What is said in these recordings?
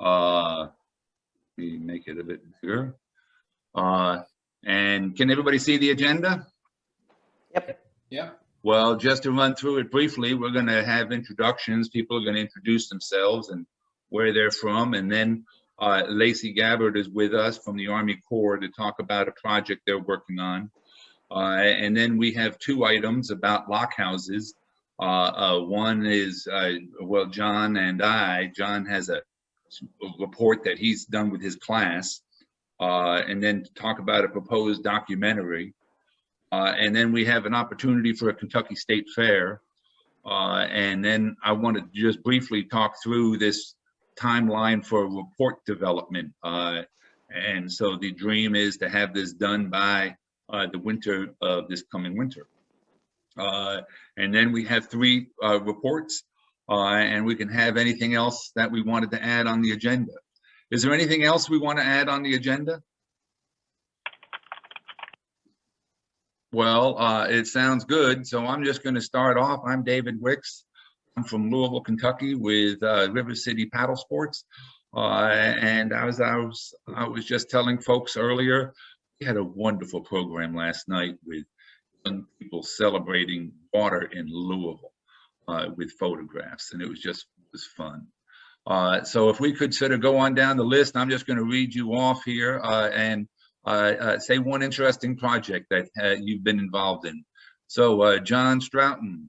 Let me make it a bit bigger. And can everybody see the agenda? Yep. Yeah. Well, just to run through it briefly, we're going to have introductions. People are going to introduce themselves and where they're from. And then Lacey Gabbard is with us from the Army Corps to talk about a project they're working on. And then we have two items about lock houses. One is, well, John has a report that he's done with his class, and then talk about a proposed documentary. And then we have an opportunity for a Kentucky State Fair. And then I want to just briefly talk through this timeline for report development. And so the dream is to have this done by the winter of this coming winter. And then we have three reports, and we can have anything else that we wanted to add on the agenda. Is there anything else we want to add on the agenda? Well, it sounds good. So I'm just going to start off. I'm David Wicks. I'm from Louisville, Kentucky with River City Paddle Sports. And as I was just telling folks earlier, we had a wonderful program last night with young people celebrating water in Louisville with photographs, and it was fun. So if we could sort of go on down the list, I'm just going to read you off here and say one interesting project that you've been involved in. So John Stroughton.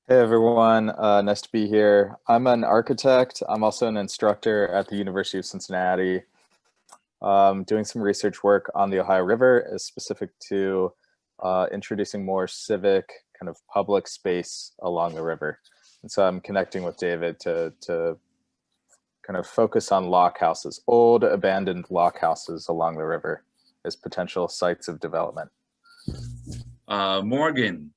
Hey everyone, nice to be here. I'm an architect. I'm also an instructor at the University of Cincinnati, doing some research work on the Ohio River as specific to introducing more civic kind of public space along the river. And so I'm connecting with David to kind of focus on lock houses, old abandoned lock houses along the river as potential sites of development. Morgan.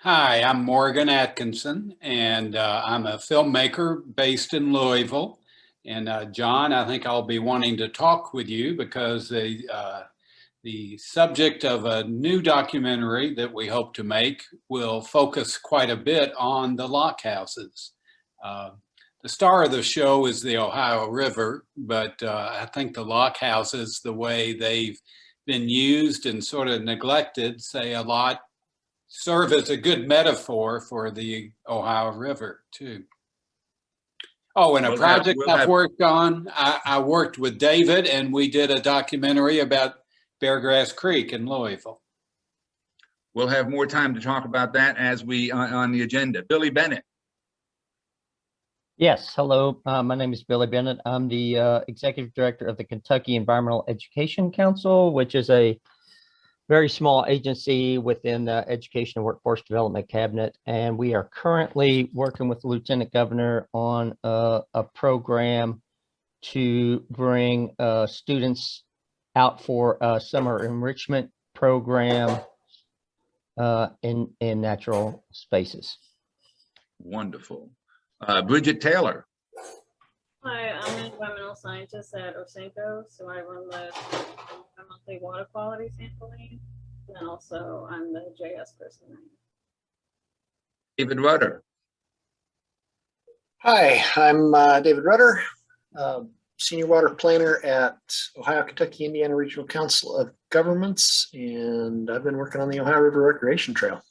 Hi, I'm Morgan Atkinson, and I'm a filmmaker based in Louisville. And John, I think I'll be wanting to talk with you because the subject of a new documentary that we hope to make will focus quite a bit on the lock houses. The star of the show is the Ohio River, but I think the lock houses, the way they've been used and sort of neglected, say a lot, serve as a good metaphor for the Ohio River too. Oh, and a project I've worked on, I worked with David and we did a documentary about Beargrass Creek in Louisville. We'll have more time to talk about that as we on the agenda. Billy Bennett. Yes, hello. My name is Billy Bennett. I'm the executive director of the Kentucky Environmental Education Council, which is a very small agency within the Education and Workforce Development Cabinet. And we are currently working with the Lieutenant Governor on a program to bring students out for a summer enrichment program in natural spaces. Wonderful. Bridget Taylor. Hi, I'm an environmental scientist at Orsenco, so I run the monthly water quality sampling, and also I'm the JS person. David Rudder. Hi, I'm David Rudder, Senior Water Planner at Ohio, Kentucky, Indiana Regional Council of Governments, and I've been working on the Ohio River Recreation Trail.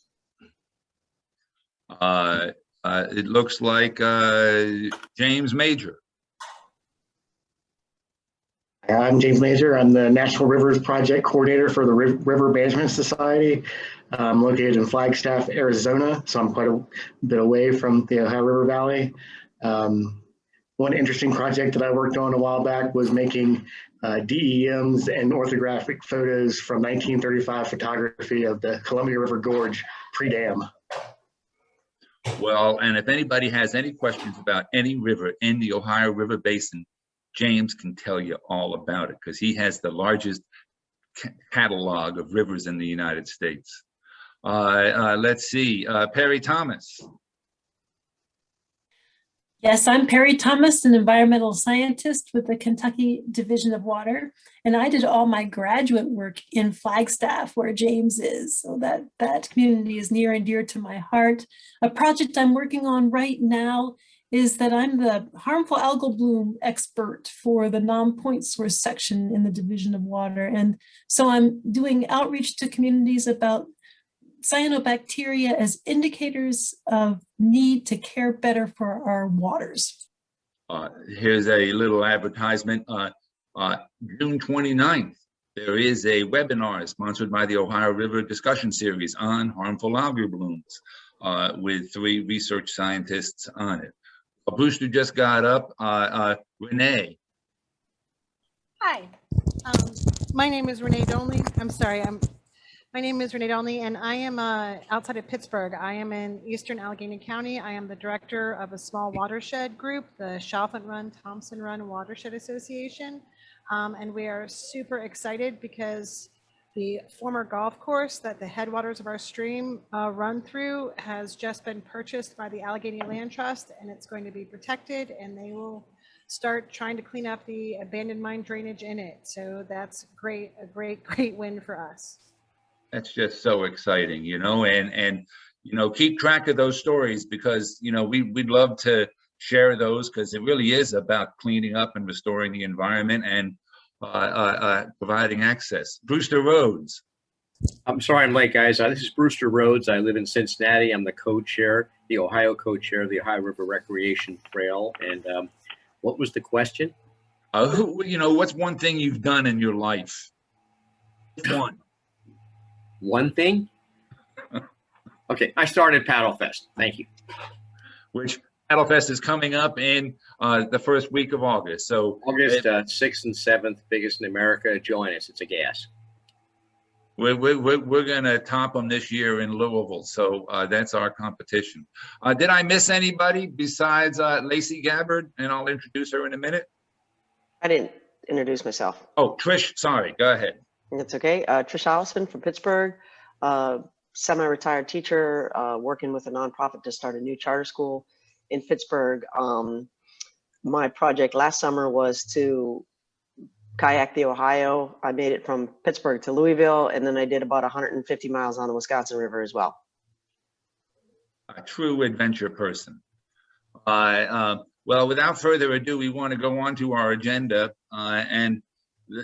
It looks like James Major. I'm James Major. I'm the National Rivers Project Coordinator for the River Management Society. I'm located in Flagstaff, Arizona, so I'm quite a bit away from the Ohio River Valley. One interesting project that I worked on a while back was making DEMs and orthographic photos from 1935 photography of the Columbia River Gorge pre-dam. Well, and if anybody has any questions about any river in the Ohio River Basin, James can tell you all about it because he has the largest catalog of rivers in the United States. Let's see, Perry Thomas. Yes, I'm Perry Thomas, an environmental scientist with the Kentucky Division of Water, and I did all my graduate work in Flagstaff, where James is, so that community is near and dear to my heart. A project I'm working on right now is that I'm the harmful algal bloom expert for the non-point source section in the Division of Water. And so I'm doing outreach to communities about cyanobacteria as indicators of need to care better for our waters. Here's a little advertisement. June 29th, there is a webinar sponsored by the Ohio River discussion series on harmful algal blooms with 3 research scientists on it. Brewster just got up. Renee. Hi, my name is Renee Donley. My name is Renee Donley, and I am outside of Pittsburgh. I am in Eastern Allegheny County. I am the director of a small watershed group, the Chalfant Run Thompson Run Watershed Association. And we are super excited because the former golf course that the headwaters of our stream run through has just been purchased by the Allegheny Land Trust, and it's going to be protected, and they will start trying to clean up the abandoned mine drainage in it. So that's great, a great win for us. That's just so exciting, you know, and you know, keep track of those stories because, you know, we'd love to share those because it really is about cleaning up and restoring the environment and providing access. Brewster Rhodes. I'm sorry I'm late, guys. This is Brewster Rhodes. I live in Cincinnati. I'm the co-chair, the Ohio co-chair of the Ohio River Recreation Trail. And what was the question? You know, what's one thing you've done in your life? One thing? Okay, I started Paddle Fest. Thank you. Which Paddle Fest is coming up in the first week of August. So August 6th and 7th, biggest in America. Join us. It's a gas. We're gonna top them this year in Louisville. So that's our competition. Did I miss anybody besides Lacey Gabbard? And I'll introduce her in a minute. I didn't introduce myself. Oh, Trish, sorry, go ahead. That's okay. Trish Allison from Pittsburgh, semi-retired teacher, working with a nonprofit to start a new charter school in Pittsburgh. My project last summer was to kayak the Ohio. I made it from Pittsburgh to Louisville, and then I did about 150 miles on the Wisconsin River as well. A true adventure person. Well, without further ado, we want to go on to our agenda. And,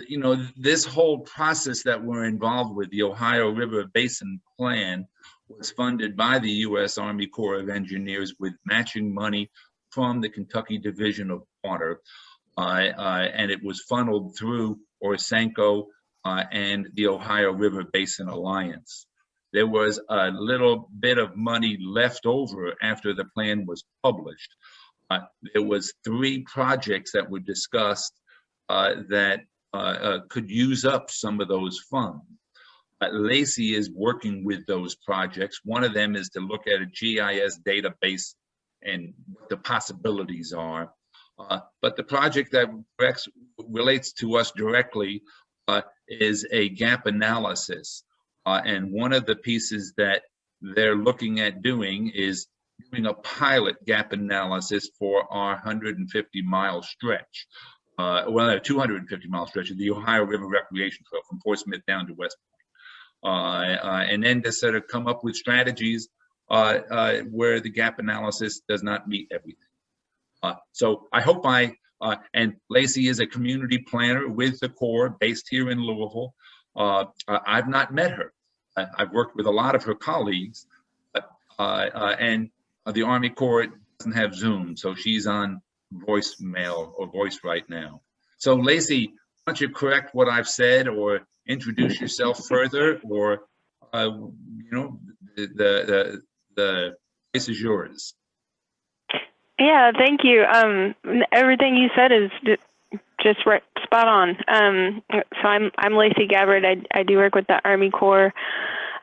you know, this whole process that we're involved with, the Ohio River Basin Plan, was funded by the U.S. Army Corps of Engineers with matching money from the Kentucky Division of Water. And it was funneled through Orsenco and the Ohio River Basin Alliance. There was a little bit of money left over after the plan was published. There was 3 projects that were discussed that could use up some of those funds. Lacey is working with those projects. One of them is to look at a GIS database and what the possibilities are. But the project that relates to us directly is a gap analysis. And one of the pieces that they're looking at doing is doing a pilot gap analysis for our 150-mile stretch. Well, a 250-mile stretch of the Ohio River Recreation Trail from Fort Smith down to West Point. And then to sort of come up with strategies where the gap analysis does not meet everything. So I hope and Lacey is a community planner with the Corps based here in Louisville. I've not met her. I've worked with a lot of her colleagues, and the Army Corps doesn't have Zoom, so she's on voicemail or voice right now. So Lacey, why don't you correct what I've said or introduce yourself further, or you know, the place is yours. Yeah, thank you. Everything you said is just right, spot on. So I'm Lacey Gabbard. I do work with the Army Corps.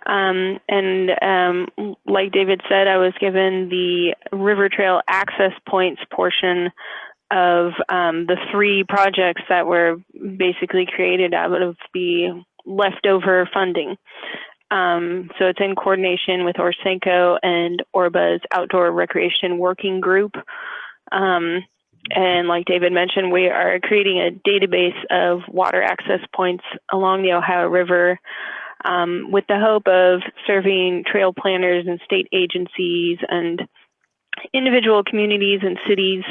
And like David said, I was given the River Trail access points portion of the 3 projects that were basically created out of the leftover funding. So it's in coordination with Orsenco and Orba's Outdoor Recreation Working Group. And like David mentioned, we are creating a database of water access points along the Ohio River with the hope of serving trail planners and state agencies and individual communities and cities,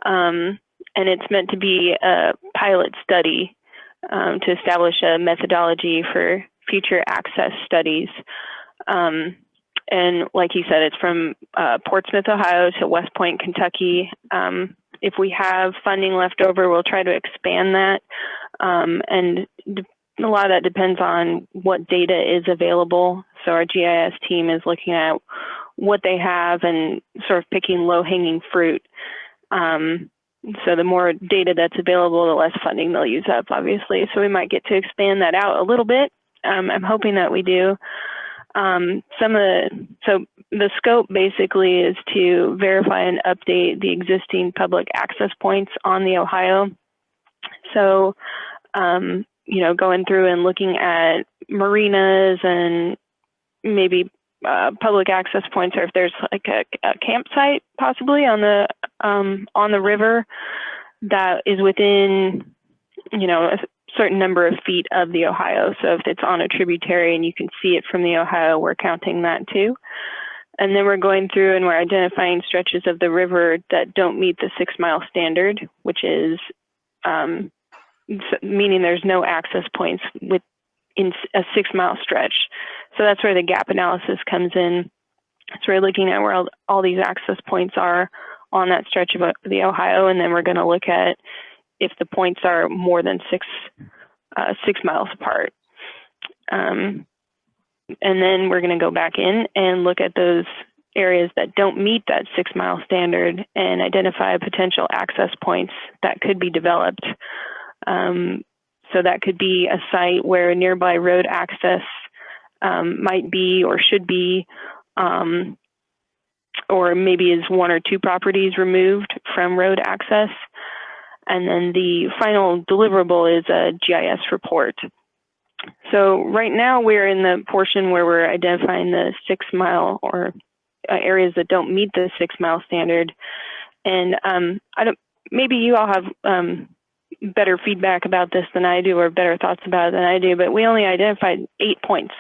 and it's meant to be a pilot study to establish a methodology for future access studies. And like he said, it's from Portsmouth, Ohio to West Point, Kentucky. If we have funding left over, we'll try to expand that. And a lot of that depends on what data is available. So our GIS team is looking at what they have and sort of picking low-hanging fruit. So the more data that's available, the less funding they'll use up, obviously. So we might get to expand that out a little bit. I'm hoping that we do. So the scope basically is to verify and update the existing public access points on the Ohio. So, you know, going through and looking at marinas and maybe public access points, or if there's like a campsite possibly on the river that is within, you know, a certain number of feet of the Ohio. So if it's on a tributary and you can see it from the Ohio, we're counting that too. And then we're going through and we're identifying stretches of the river that don't meet the 6-mile standard, which is meaning there's no access points within a 6-mile stretch. So that's where the gap analysis comes in. So we're looking at where all these access points are on that stretch of the Ohio, and then we're going to look at if the points are more than 6 miles apart. And then we're going to go back in and look at those areas that don't meet that 6-mile standard and identify potential access points that could be developed. So that could be a site where nearby road access might be or should be, or maybe is 1 or 2 properties removed from road access. And then the final deliverable is a GIS report. So right now we're in the portion where we're identifying the 6-mile or areas that don't meet the 6-mile standard. And maybe you all have better feedback about this than I do, or better thoughts about it than I do, but we only identified 8 points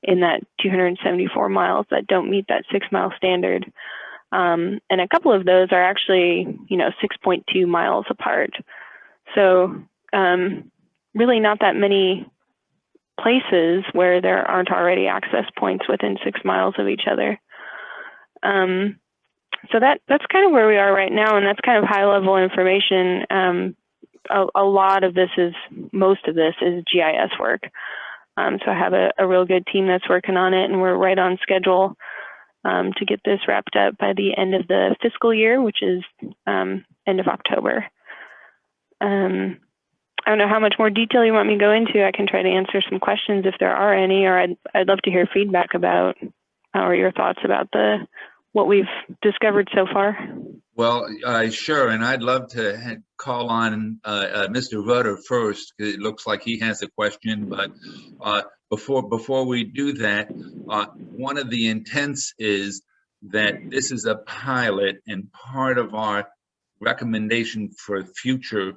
in that 274 miles that don't meet that 6-mile standard. And a couple of those are actually, you know, 6.2 miles apart. So really not that many places where there aren't already access points within 6 miles of each other. So that's kind of where we are right now, and that's kind of high level information. A lot of this most of this is GIS work. So I have a real good team that's working on it, and we're right on schedule to get this wrapped up by the end of the fiscal year, which is end of October. I don't know how much more detail you want me to go into. I can try to answer some questions if there are any, or I'd love to hear feedback about or your thoughts about what we've discovered so far. Well, sure, and I'd love to call on Mr. Rudder first, because it looks like he has a question. But before we do that, one of the intents is that this is a pilot, and part of our recommendation for future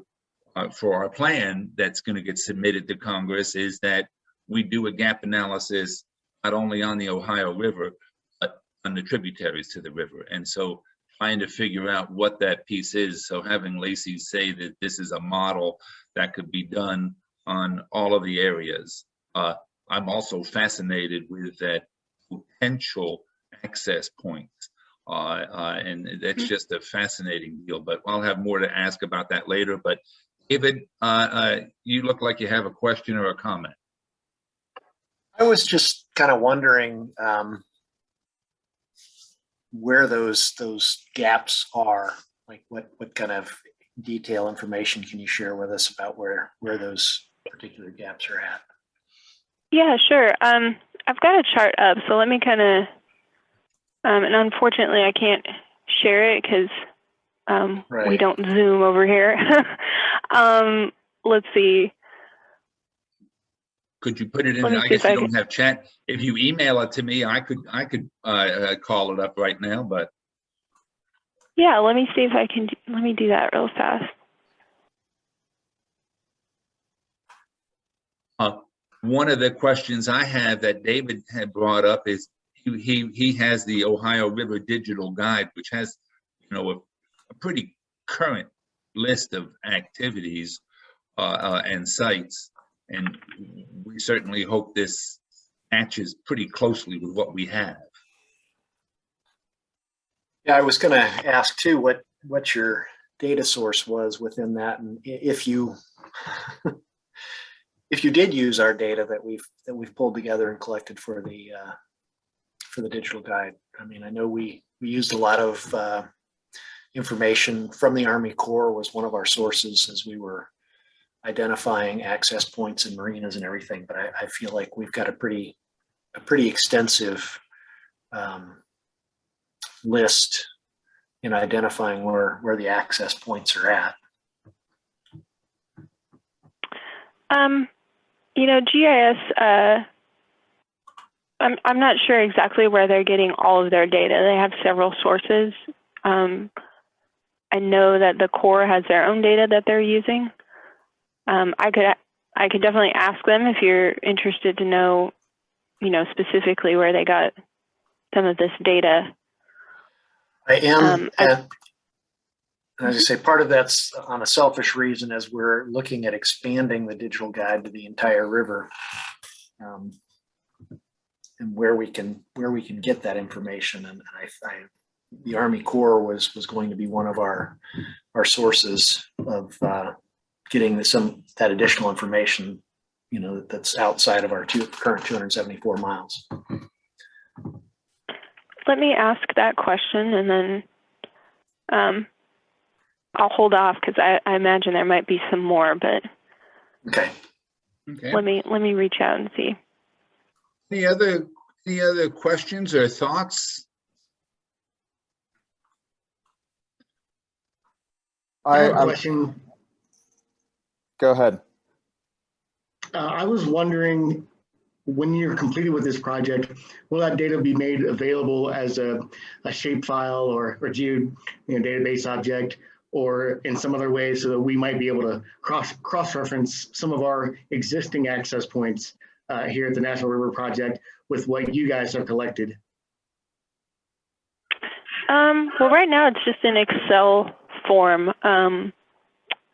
for our plan that's going to get submitted to Congress is that we do a gap analysis not only on the Ohio River, but on the tributaries to the river. And so trying to figure out what that piece is. So having Lacey say that this is a model that could be done on all of the areas. I'm also fascinated with that potential access points. And that's just a fascinating deal, but I'll have more to ask about that later. But David, you look like you have a question or a comment. I was just kind of wondering where those gaps are. Like what kind of detail information can you share with us about where those particular gaps are at? Yeah, sure. I've got a chart up, so let me kind of, and unfortunately I can't share it because Right. we don't Zoom over here. Let's see. Could you put it in? Let me I see guess if you I don't have chat. If you email it to me, I could call it up right now. But Yeah, let me see if I can. Let me do that real fast. one of the questions I have that David had brought up is he has the Ohio River Digital Guide, which has, a pretty current list of activities and sites. And we certainly hope this matches pretty closely with what we have. Yeah, I was going to ask too, what your data source was within that, and if you did use our data that we've pulled together and collected for the digital guide. I mean, I know we used a lot of information from the Army Corps was one of our sources as we were identifying access points and marinas and everything. But I feel like we've got a pretty extensive list in identifying where the access points are at. GIS, I'm not sure exactly where they're getting all of their data. They have several sources. I know that the Corps has their own data that they're using. I could definitely ask them if you're interested to know, specifically where they got some of this data. I am, as I say, part of that's on a selfish reason as we're looking at expanding the digital guide to the entire river, and where we can get that information. And the Army Corps was going to be one of our sources of getting that additional information, that's outside of our current 274 miles. Let me ask that question, and then I'll hold off because I imagine there might be some more, but okay. Let me reach out and see. Any other questions or thoughts? I have a question. Go ahead. I was wondering, when you're completed with this project, will that data be made available as a shapefile or database object, or in some other way, so that we might be able to cross-reference some of our existing access points here at the National River Project with what you guys have collected? Well, right now it's just in Excel form.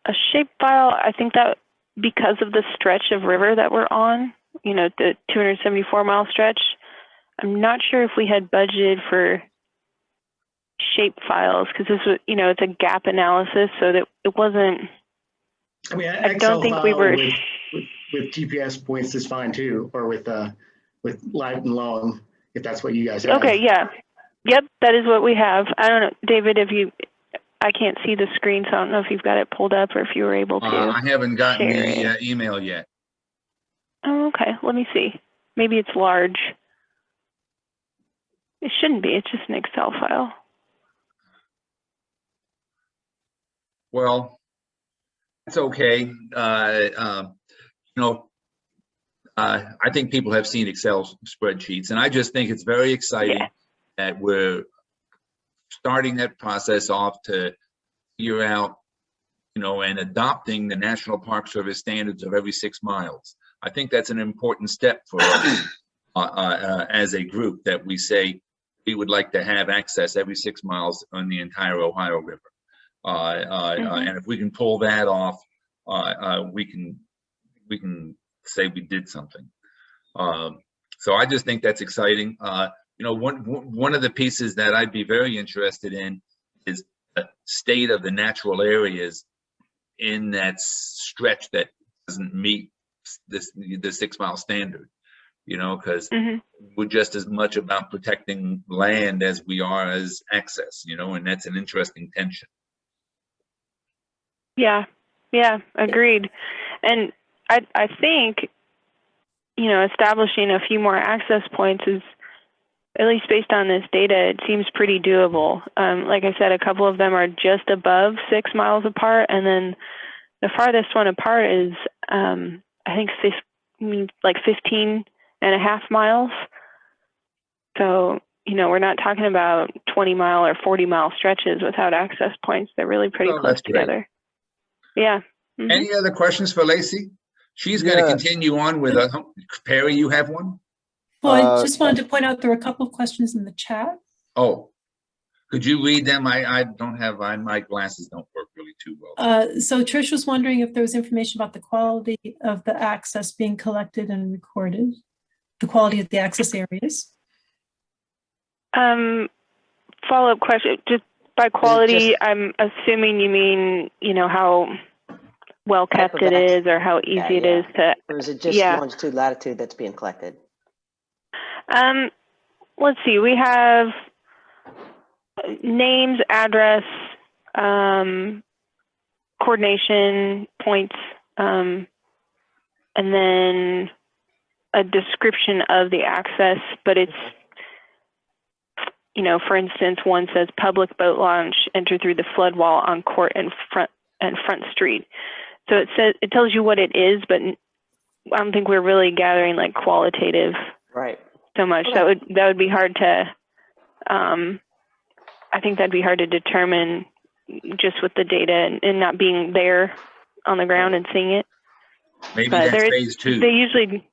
A shapefile, I think that because of the stretch of river that we're on, the 274-mile stretch, I'm not sure if we had budgeted for shape files, because this was, it's a gap analysis, so that it wasn't. I mean, I don't think we were with GPS points is fine too, or with light and long, if that's what you guys have. Okay, yeah, yep, that is what we have. I don't know, David, I can't see the screen, so I don't know if you've got it pulled up or if you were able to. I haven't gotten the email yet. Oh, okay, let me see. Maybe it's large. It shouldn't be, it's just an Excel file. Well, it's okay. I think people have seen Excel spreadsheets, and I just think it's very exciting that we're starting that process off to figure out, and adopting the National Park Service standards of every 6 miles. I think that's an important step for us as a group, that we say we would like to have access every 6 miles on the entire Ohio River. And if we can pull that off, we can say we did something. So I just think that's exciting. One of the pieces that I'd be very interested in is the state of the natural areas in that stretch that doesn't meet the 6 mile standard, because we're just as much about protecting land as we are as access, and that's an interesting tension. Yeah, agreed. And I think, establishing a few more access points is, at least based on this data, it seems pretty doable. Like I said, a couple of them are just above 6 miles apart, and then the farthest one apart is, I think, 15 and a half miles. So, we're not talking about 20-mile or 40-mile stretches without access points. They're really pretty close together. Yeah. Any other questions for Lacey? She's going to continue on with Perry, you have one? Well, I just wanted to point out there were a couple of questions in the chat. Oh, could you read them? I don't have, my glasses don't work really too well. So Trish was wondering if there was information about the quality of the access being collected and recorded, the quality of the access areas. Follow-up question, just by quality, I'm assuming you mean, you know, how well kept it is or how easy it is to. Or is it just longitude, latitude that's being collected? Let's see, we have names, address, coordination points, and then a description of the access, but it's, you know, for instance, one says public boat launch, enter through the flood wall on Court and Front Street. So it says, it tells you what it is, but I don't think we're really gathering like qualitative so much. Okay. That would be hard to, I think that'd be hard to determine just with the data and not being there on the ground and seeing it. Maybe But that's phase 2. They usually,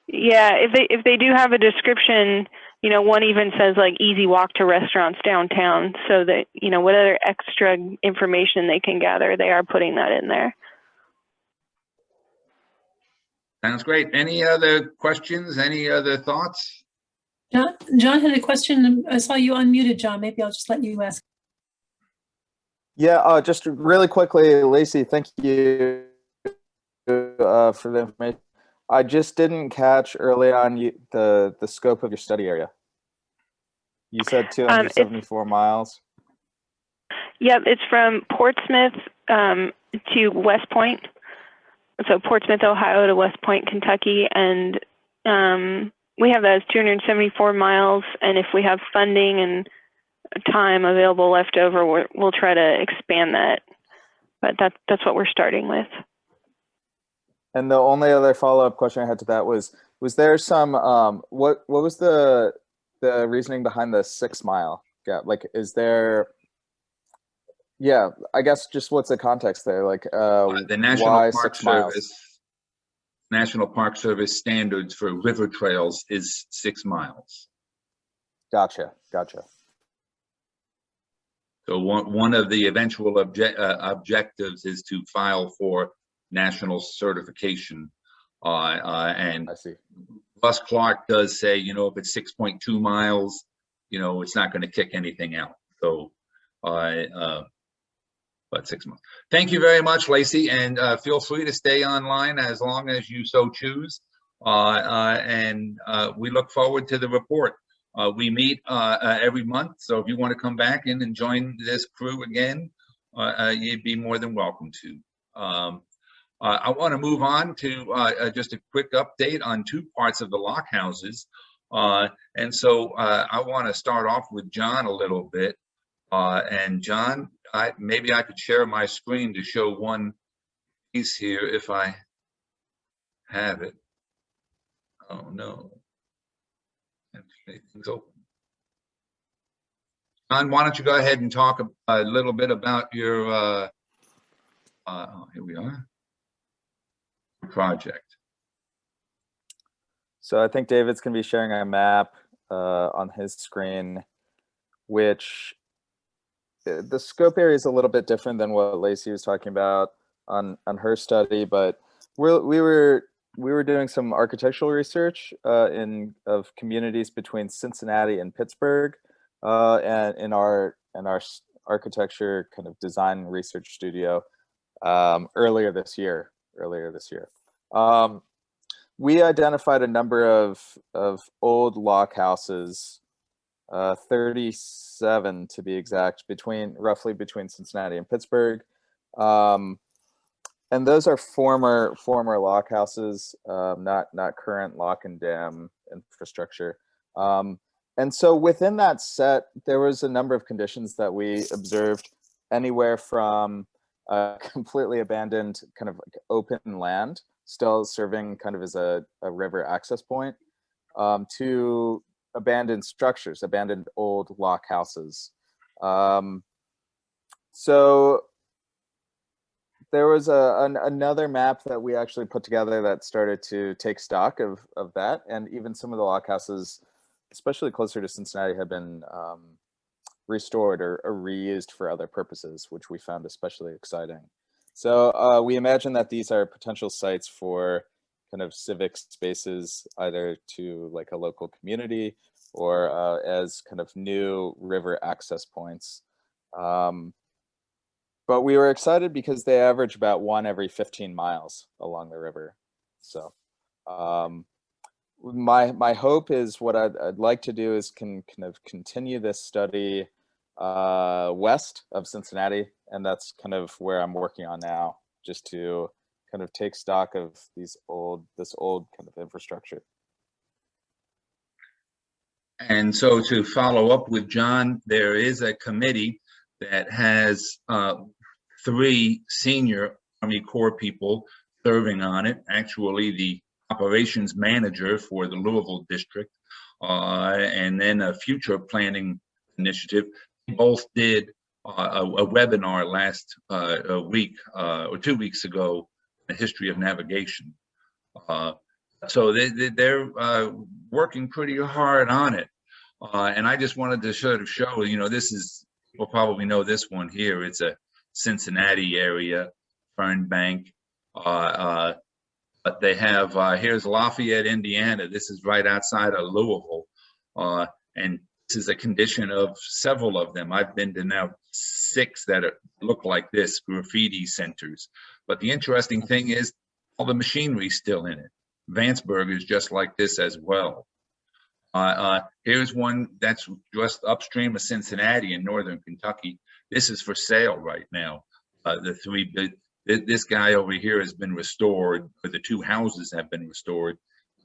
if they do have a description, you know, one even says like easy walk to restaurants downtown, so that, you know, what other extra information they can gather, they are putting that in there. Sounds great. Any other questions? Any other thoughts? John had a question. I saw you unmuted, John. Maybe I'll just let you ask. Yeah, just really quickly, Lacey, thank you for the information. I just didn't catch early on the scope of your study area. You said 274 miles. Yep, it's from Portsmouth to West Point. So Portsmouth, Ohio to West Point, Kentucky. And we have that as 274 miles. And if we have funding and time available left over, we'll try to expand that. But that's what we're starting with. And the only other follow-up question I had to that was there some, what was the reasoning behind the 6 mile gap? Like, is there, I guess just what's the context there? Like, the National why Park 6 miles? Service, National Park Service standards for river trails is 6 miles. Gotcha. So one of the eventual objectives is to file for national certification. And I see. Russ Clark does say, you know, if it's 6.2 miles, you know, it's not going to kick anything out. So, but 6 months. Thank you very much, Lacey, and feel free to stay online as long as you so choose. And we look forward to the report. We meet every month, so if you want to come back in and join this crew again, you'd be more than welcome to. I want to move on to just a quick update on 2 parts of the lock houses. And so I want to start off with John a little bit. And John, maybe I could share my screen to show one piece here if I have it. Oh no. Things open. John, why don't you go ahead and talk a little bit about your here we are, project. So I think David's going to be sharing a map on his screen, which the scope area is a little bit different than what Lacey was talking about on her study, but we were doing some architectural research of communities between Cincinnati and Pittsburgh, and in our architecture kind of design research studio earlier this year. We identified a number of old lock houses, 37 to be exact, roughly between Cincinnati and Pittsburgh. And those are former lock houses, not current lock and dam infrastructure. And so within that set, there was a number of conditions that we observed, anywhere from completely abandoned kind of like open land, still serving kind of as a river access point, to abandoned structures, abandoned old lock houses. So there was another map that we actually put together that started to take stock of that, and even some of the lock houses, especially closer to Cincinnati, have been restored or reused for other purposes, which we found especially exciting. So we imagine that these are potential sites for kind of civic spaces, either to like a local community or as kind of new river access points. But we were excited because they average about 1 every 15 miles along the river. So my hope is what I'd like to do is kind of continue this study west of Cincinnati, and that's kind of where I'm working on now, just to kind of take stock of this old kind of infrastructure. And so to follow up with John, there is a committee that has 3 senior Army Corps people serving on it. Actually, the operations manager for the Louisville district, and then a future planning initiative. Both did a webinar last week or 2 weeks ago, the history of navigation. So they're working pretty hard on it. And I just wanted to sort of show, you know, this is, people probably know this one here. It's a Cincinnati area, Fern Bank. But they have, here's Lafayette, Indiana. This is right outside of Louisville. And this is a condition of several of them. I've been to now 6 that look like this, graffiti centers. But the interesting thing is all the machinery's still in it. Vanceburg is just like this as well. Here's one that's just upstream of Cincinnati in northern Kentucky. This is for sale right now. This guy over here has been restored, or the 2 houses have been restored.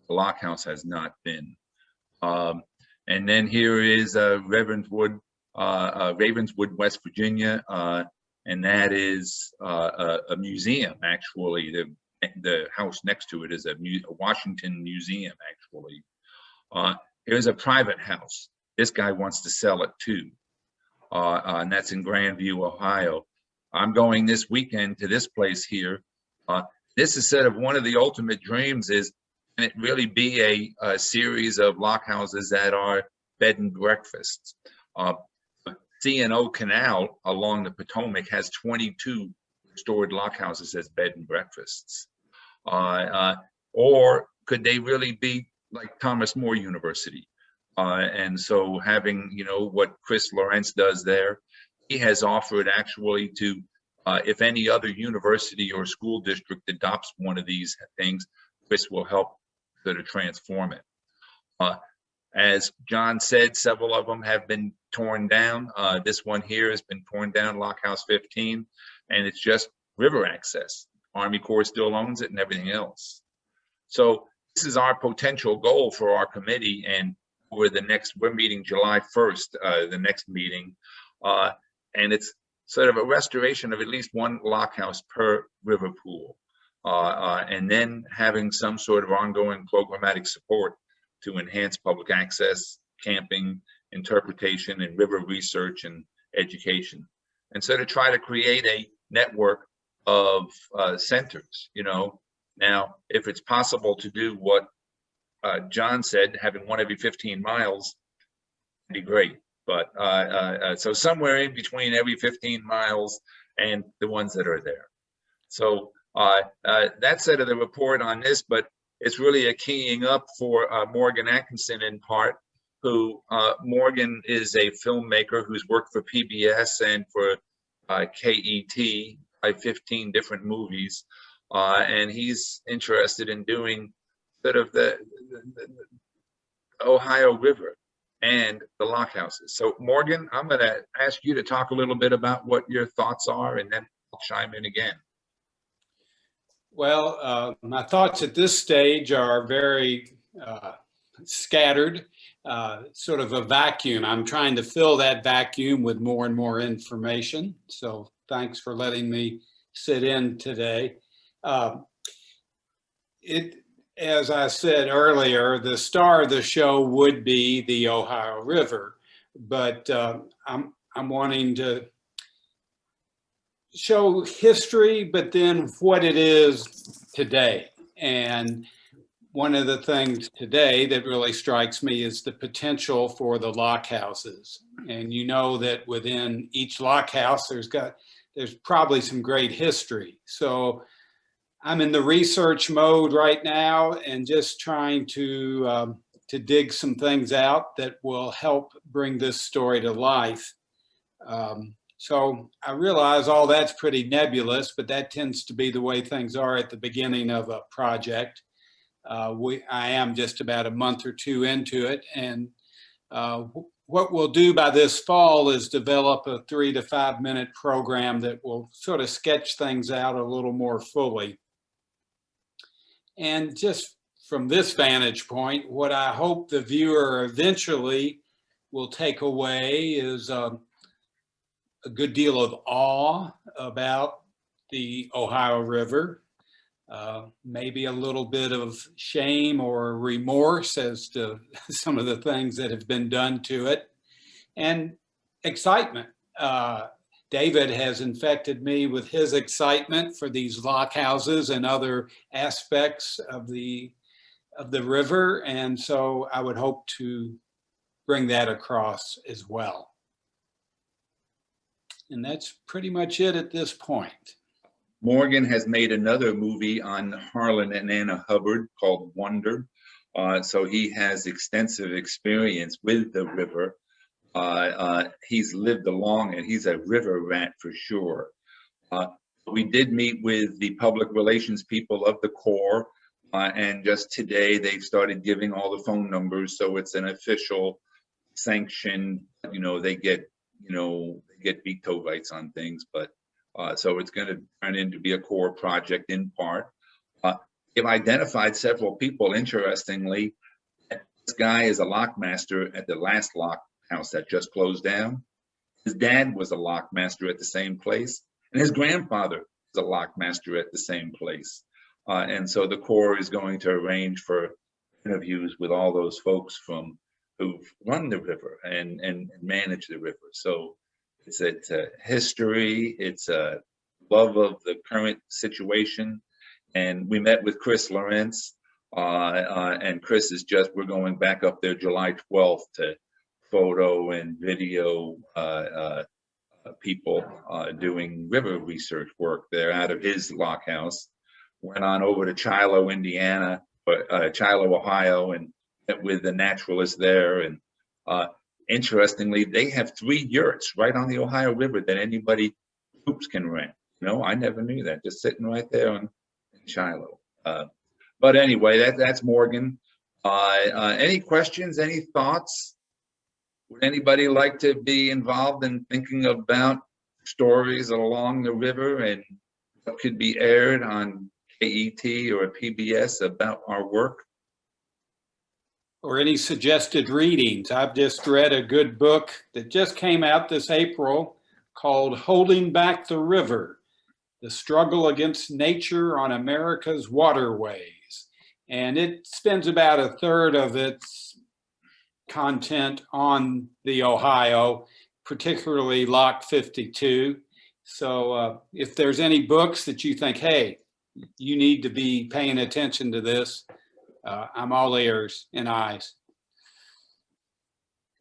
The lock house has not been. And then here is Ravenswood, West Virginia, and that is a museum, actually. The house next to it is a Washington Museum, actually. Here's a private house. This guy wants to sell it too, and that's in Grandview, Ohio. I'm going this weekend to this place here. This is sort of one of the ultimate dreams is, can it really be a series of lock houses that are bed and breakfasts? C&O Canal along the Potomac has 22 restored lock houses as bed and breakfasts. Or could they really be like Thomas More University? And so having, you know, what Chris Lawrence does there, he has offered actually to, if any other university or school district adopts one of these things, Chris will help sort of transform it. As John said, several of them have been torn down. This one here has been torn down, Lock House 15, and it's just river access. Army Corps still owns it and everything else. So this is our potential goal for our committee, and we're meeting July 1st, the next meeting, and it's sort of a restoration of at least 1 lock house per river pool, and then having some sort of ongoing programmatic support to enhance public access, camping, interpretation, and river research and education. And so to try to create a network of centers, you know. Now, if it's possible to do what John said, having 1 every 15 miles, that'd be great. But so somewhere in between every 15 miles and the ones that are there. So that's sort of the report on this, but it's really a keying up for Morgan Atkinson in part, who Morgan is a filmmaker who's worked for PBS and for KET by 15 different movies. And he's interested in doing sort of the Ohio River and the lock houses. So Morgan, I'm going to ask you to talk a little bit about what your thoughts are, and then I'll chime in again. Well, my thoughts at this stage are very scattered, sort of a vacuum. I'm trying to fill that vacuum with more and more information. So thanks for letting me sit in today. As I said earlier, the star of the show would be the Ohio River, but I'm wanting to show history, but then what it is today. And one of the things today that really strikes me is the potential for the lock houses. And you know that within each lock house, there's probably some great history. So I'm in the research mode right now and just trying to dig some things out that will help bring this story to life. So I realize all that's pretty nebulous, but that tends to be the way things are at the beginning of a project. I am just about a month or two into it, and what we'll do by this fall is develop a 3 to 5 minute program that will sort of sketch things out a little more fully. And just from this vantage point, what I hope the viewer eventually will take away is a good deal of awe about the Ohio River, maybe a little bit of shame or remorse as to some of the things that have been done to it, and excitement. David has infected me with his excitement for these lock houses and other aspects of the river, and so I would hope to bring that across as well. And that's pretty much it at this point. Morgan has made another movie on Harlan and Anna Hubbard called Wonder. So he has extensive experience with the river. He's lived along it. He's a river rat for sure. We did meet with the public relations people of the Corps, and just today they've started giving all the phone numbers, so it's an official sanction. They get veto rights on things, but so it's going to turn into be a Corps project in part. They've identified several people. Interestingly, this guy is a lockmaster at the last lock house that just closed down. His dad was a lockmaster at the same place, and his grandfather was a lockmaster at the same place. And so the Corps is going to arrange for interviews with all those folks who've run the river and manage the river. So it's a history, it's a love of the current situation. And we met with Chris Lawrence, and Chris is we're going back up there July 12th to photo and video people doing river research work there out of his lock house. Went on over to Shiloh, Indiana, Shiloh, Ohio, and met with the naturalists there. And interestingly, they have 3 yurts right on the Ohio River that anybody troops can rent. I never knew that, just sitting right there in Shiloh. But anyway, that's Morgan. Any questions, any thoughts? Would anybody like to be involved in thinking about stories along the river and what could be aired on KET or PBS about our work? Or any suggested readings? I've just read a good book that just came out this April called Holding Back the River: The Struggle Against Nature on America's Waterways. And it spends about a third of its content on the Ohio, particularly Lock 52. So if there's any books that you think, hey, you need to be paying attention to this, I'm all ears and eyes.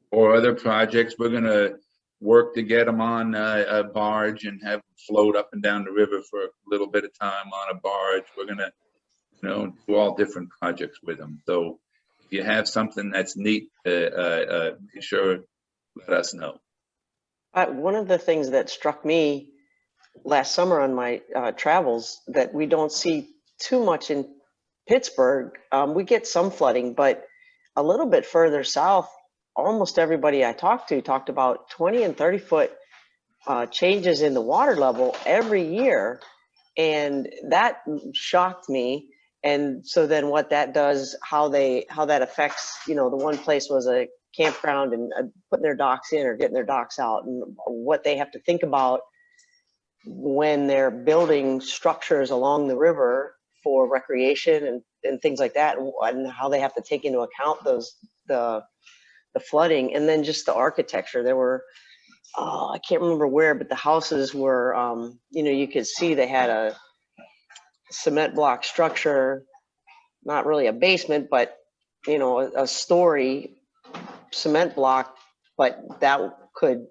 Or other projects, we're going to work to get them on a barge and have them float up and down the river for a little bit of time on a barge. We're going to, do all different projects with them. So if you have something that's neat, make sure let us know. One of the things that struck me last summer on my travels that we don't see too much in Pittsburgh, we get some flooding, but a little bit further south, almost everybody I talked to talked about 20 and 30 foot changes in the water level every year. And that shocked me. And so then what that does, how that affects, the one place was a campground and putting their docks in or getting their docks out, and what they have to think about when they're building structures along the river for recreation and things like that, and how they have to take into account the flooding, and then just the architecture. There were oh, I can't remember where, but the houses were, you know, you could see they had a cement block structure, not really a basement, but, you know, a story cement block, but that could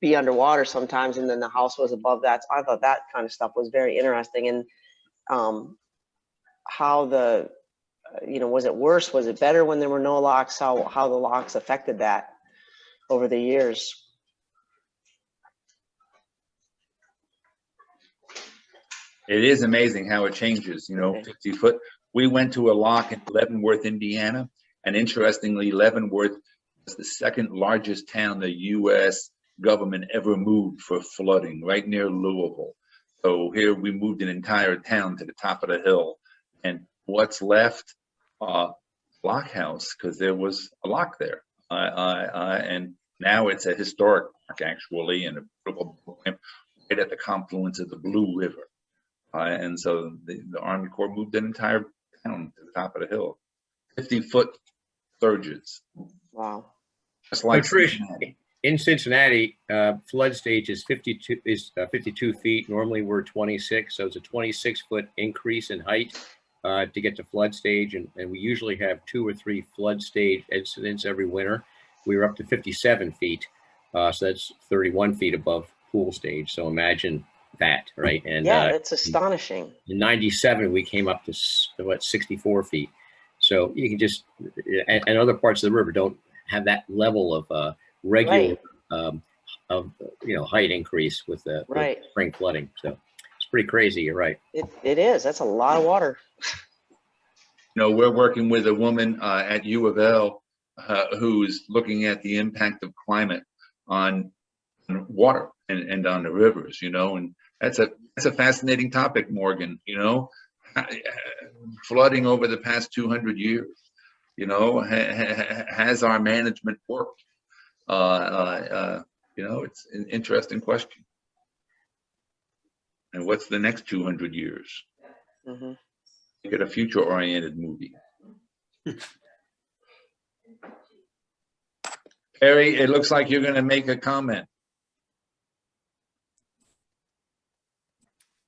be underwater sometimes. And then the house was above that. So I thought that kind of stuff was very interesting. And how the, you know, was it worse? Was it better when there were no locks? How the locks affected that over the years? It is amazing how it changes, you know, 50 foot. We went to a lock in Leavenworth, Indiana, and interestingly, Leavenworth was the second largest town the U.S. government ever moved for flooding, right near Louisville. So here we moved an entire town to the top of the hill, and what's left? Lock house, because there was a lock there, and now it's a historic park actually, and a right at the confluence of the Blue River. And so the Army Corps moved an entire town to the top of the hill. 50-foot surges. Wow. Just like Trish, Cincinnati. in Cincinnati, flood stage is 52 feet. Normally we're 26, so it's a 26-foot increase in height to get to flood stage, and we usually have 2 or 3 flood stage incidents every winter. We were up to 57 feet, so that's 31 feet above pool stage. So imagine that, right? And yeah, it's astonishing. In 97, we came up to what, 64 feet. So you can just, and other parts of the river don't have that level of regular, Right. Of you know, height increase with the Right. with spring flooding. So it's pretty crazy. You're right. It is. That's a lot of water. You know, we're working with a woman at U of L who's looking at the impact of climate on water and on the rivers, you know, and that's a fascinating topic, Morgan, you know, flooding over the past 200 years, you know, has our management worked? You know, it's an interesting question. And what's the next 200 years? Mm-hmm. Make it a future-oriented movie. Perry, it looks like you're going to make a comment.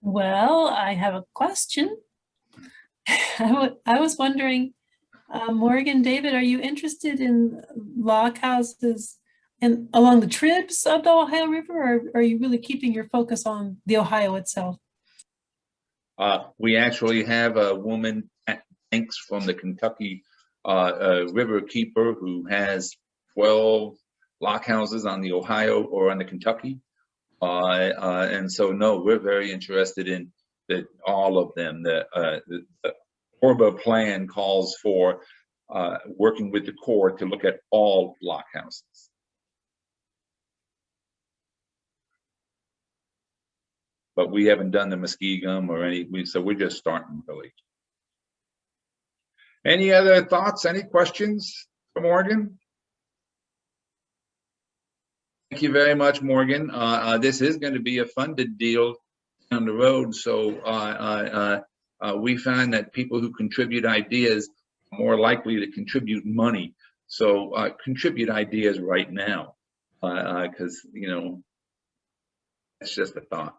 Well, I have a question. I was wondering, Morgan, David, are you interested in lock houses along the tribs of the Ohio River, or are you really keeping your focus on the Ohio itself? We actually have a woman at Banks from the Kentucky River Keeper who has 12 lock houses on the Ohio or on the Kentucky. And so, no, we're very interested in all of them. The ORBA plan calls for working with the Corps to look at all lock houses. But we haven't done the Muskegum or so we're just starting really. Any other thoughts, any questions for Morgan? Thank you very much, Morgan. This is going to be a funded deal down the road. So we find that people who contribute ideas are more likely to contribute money. So contribute ideas right now, because, you know, it's just a thought.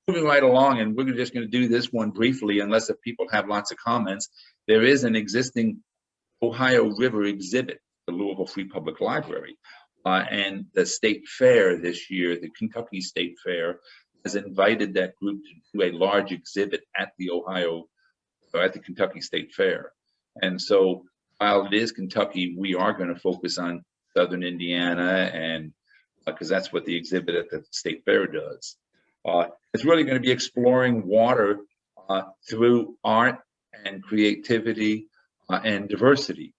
Moving right along, and we're just going to do this one briefly, unless if people have lots of comments. There is an existing Ohio River exhibit at the Louisville Free Public Library. And the state fair this year, the Kentucky State Fair, has invited that group to do a large exhibit at the Kentucky State Fair. And so while it is Kentucky, we are going to focus on Southern Indiana, and because that's what the exhibit at the State Fair does. It's really going to be exploring water through art and creativity and diversity.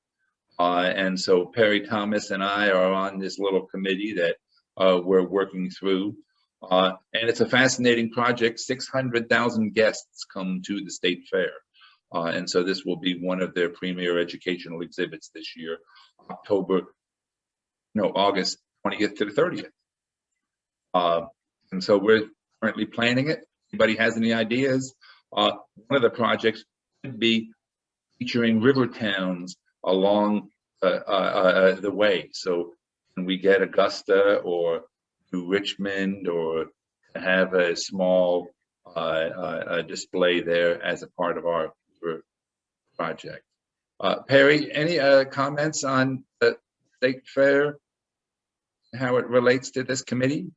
And so Perry Thomas and I are on this little committee that we're working through. And it's a fascinating project. 600,000 guests come to the State Fair. And so this will be one of their premier educational exhibits this year, August 20th to the 30th. And so we're currently planning it. Anybody has any ideas? One of the projects could be featuring river towns along the way. So Can we get Augusta or New Richmond or have a small display there as a part of our project? Perry, any comments on the State Fair, how it relates to this committee?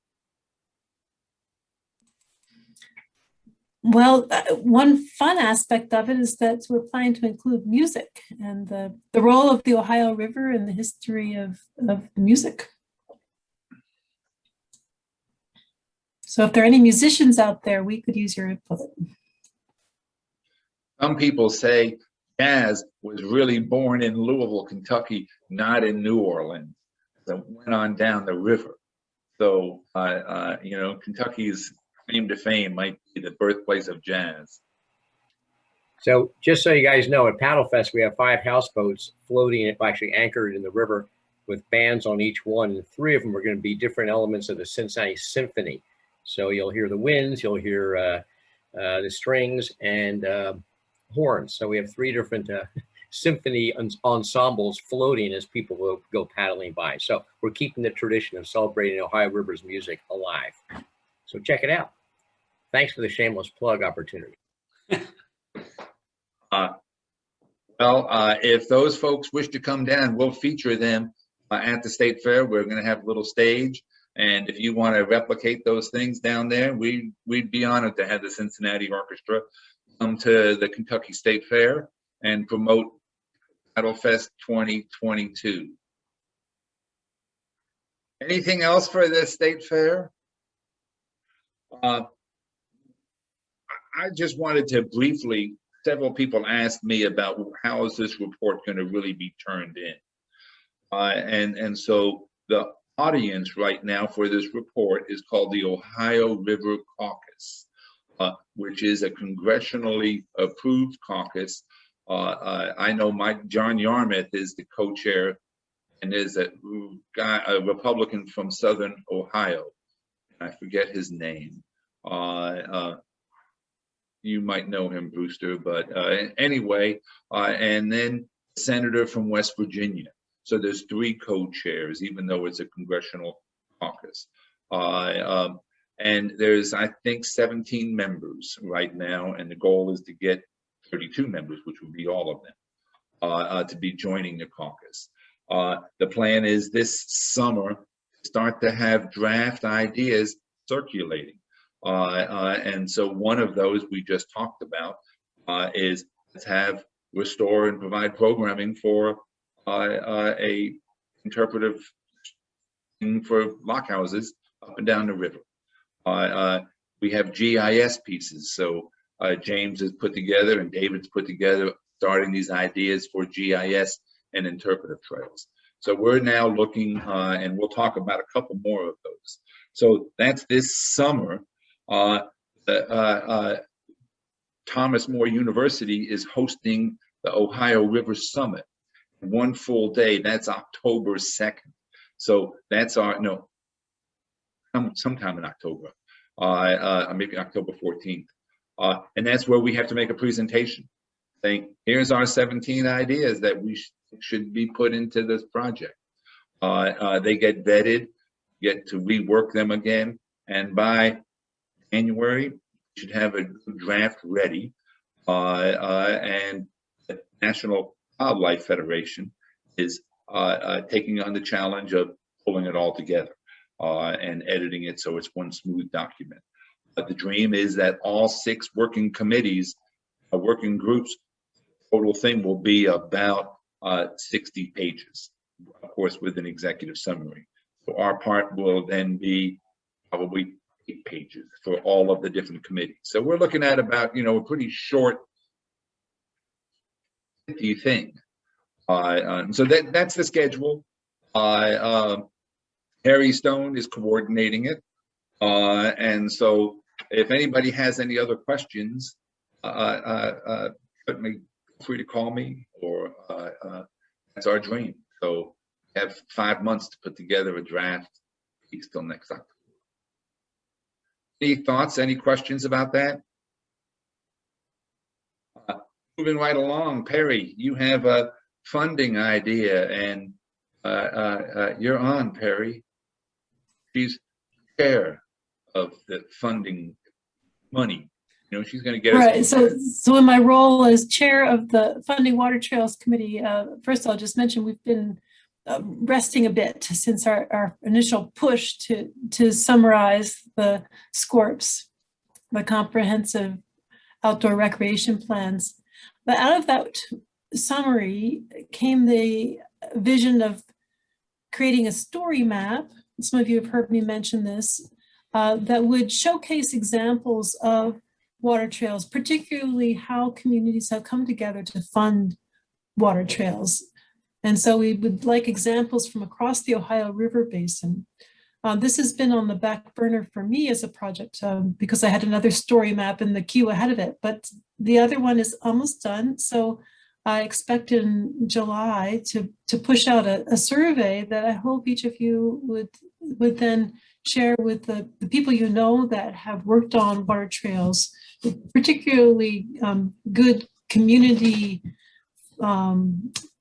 Well, one fun aspect of it is that we're planning to include music and the role of the Ohio River in the history of music. So if there are any musicians out there, we could use your input. Some people say jazz was really born in Louisville, Kentucky, not in New Orleans. That went on down the river. So, you know, Kentucky's claim to fame might be the birthplace of jazz. So just so you guys know, at Paddle Fest, we have 5 houseboats floating, actually anchored in the river with bands on each one. And 3 of them are going to be different elements of the Cincinnati Symphony. So you'll hear the winds, you'll hear the strings and horns. So we have 3 different symphony ensembles floating as people will go paddling by. So we're keeping the tradition of celebrating Ohio River's music alive. So check it out. Thanks for the shameless plug opportunity. If those folks wish to come down, we'll feature them at the State Fair. We're going to have a little stage. And if you want to replicate those things down there, we'd be honored to have the Cincinnati Orchestra come to the Kentucky State Fair and promote Paddle Fest 2022. Anything else for the State Fair? I just wanted to briefly, several people asked me about how is this report going to really be turned in? And so the audience right now for this report is called the Ohio River Caucus, which is a congressionally approved caucus. I know John Yarmuth is the co-chair and is a Republican from Southern Ohio. I forget his name. You might know him, Brewster, but anyway, and then senator from West Virginia. So there's 3 co-chairs, even though it's a congressional caucus. And there's, I think, 17 members right now, and the goal is to get 32 members, which would be all of them, to be joining the caucus. The plan is this summer to start to have draft ideas circulating. And so one of those we just talked about is let's have restore and provide programming for a interpretive thing for lockhouses up and down the river. We have GIS pieces. So James has put together and David's put together starting these ideas for GIS and interpretive trails. So we're now looking, and we'll talk about a couple more of those. So that's this summer. Thomas More University is hosting the Ohio River Summit. 1 full day, that's October 2nd. So that's our, no, sometime in October, maybe October 14th. And that's where we have to make a presentation saying, here's our 17 ideas that we should be put into this project. They get vetted, get to rework them again. And by January, we should have a draft ready. And the National Wildlife Federation is taking on the challenge of pulling it all together and editing it so it's one smooth document. But the dream is that all 6 working committees, working groups, total thing will be about 60 pages, of course, with an executive summary. So our part will then be probably 8 pages for all of the different committees. So we're looking at about, a pretty short thing. So that's the schedule. Harry Stone is coordinating it. And so if anybody has any other questions, certainly feel free to call me, or that's our dream. So we have 5 months to put together a draft piece till next October. Any thoughts, any questions about that? Moving right along, Perry, you have a funding idea, and You're on, Perry. She's chair of the funding money. You know, she's going to get Right. us. So in my role as chair of the Funding Water Trails Committee, first I'll just mention we've been resting a bit since our initial push to summarize the SCORPs, the comprehensive outdoor recreation plans. But out of that summary came the vision of creating a story map. Some of you have heard me mention this, that would showcase examples of water trails, particularly how communities have come together to fund water trails. And so we would like examples from across the Ohio River Basin. This has been on the back burner for me as a project because I had another story map in the queue ahead of it, but the other one is almost done. So I expect in July to push out a survey that I hope each of you would then share with the people you know that have worked on water trails, particularly good community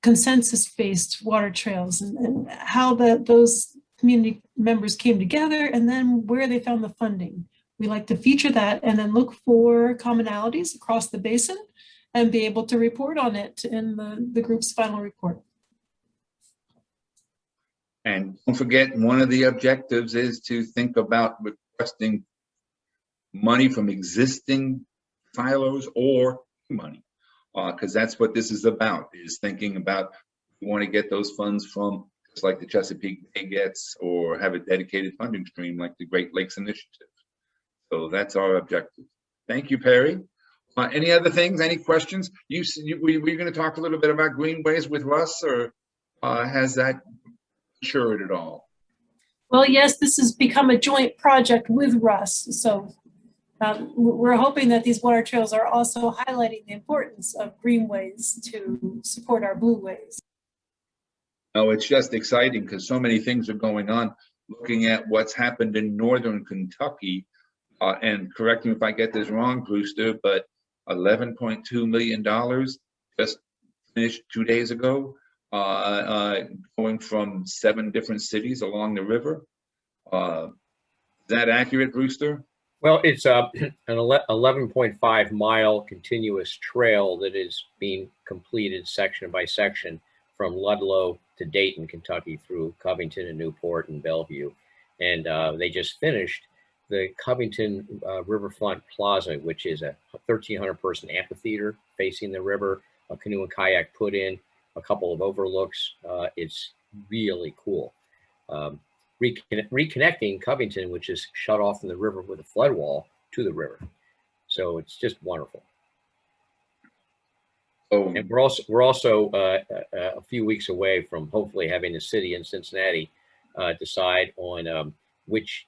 consensus-based water trails, and how those community members came together and then where they found the funding. We like to feature that and then look for commonalities across the basin and be able to report on it in the group's final report. And don't forget, one of the objectives is to think about requesting money from existing silos or money, because that's what this is about, is thinking about we want to get those funds from, just like the Chesapeake Bay gets, or have a dedicated funding stream like the Great Lakes Initiative. So that's our objective. Thank you, Perry. Any other things, any questions? We're going to talk a little bit about greenways with Russ, or has that matured at all? Well, yes, this has become a joint project with Russ. So we're hoping that these water trails are also highlighting the importance of greenways to support our blueways. No, it's just exciting because so many things are going on. Looking at what's happened in northern Kentucky, and correct me if I get this wrong, Brewster, but $11.2 million just finished 2 days ago, going from 7 different cities along the river. Is that accurate, Brewster? Well, it's an 11.5 mile continuous trail that is being completed section by section from Ludlow to Dayton, Kentucky, through Covington and Newport and Bellevue. And they just finished the Covington Riverfront Plaza, which is a 1,300 person amphitheater facing the river, a canoe and kayak put in, a couple of overlooks. It's really cool. Reconnecting Covington, which is shut off from the river with a flood wall, to the river. So it's just wonderful. Oh. And we're also a few weeks away from hopefully having the city in Cincinnati decide on which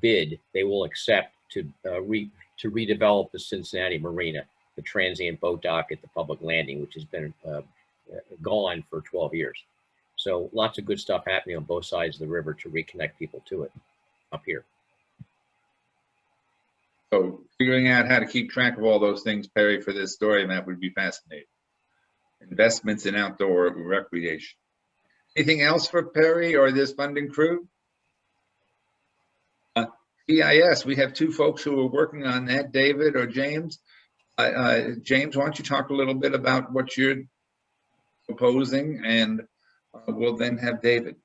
bid they will accept to redevelop the Cincinnati Marina, the transient boat dock at the public landing, which has been gone for 12 years. So lots of good stuff happening on both sides of the river to reconnect people to it up here. So figuring out how to keep track of all those things, Perry, for this story map would be fascinating. Investments in outdoor recreation. Anything else for Perry or this funding crew? EIS, we have 2 folks who are working on that, David or James. James, why don't you talk a little bit about what you're proposing, and we'll then have David.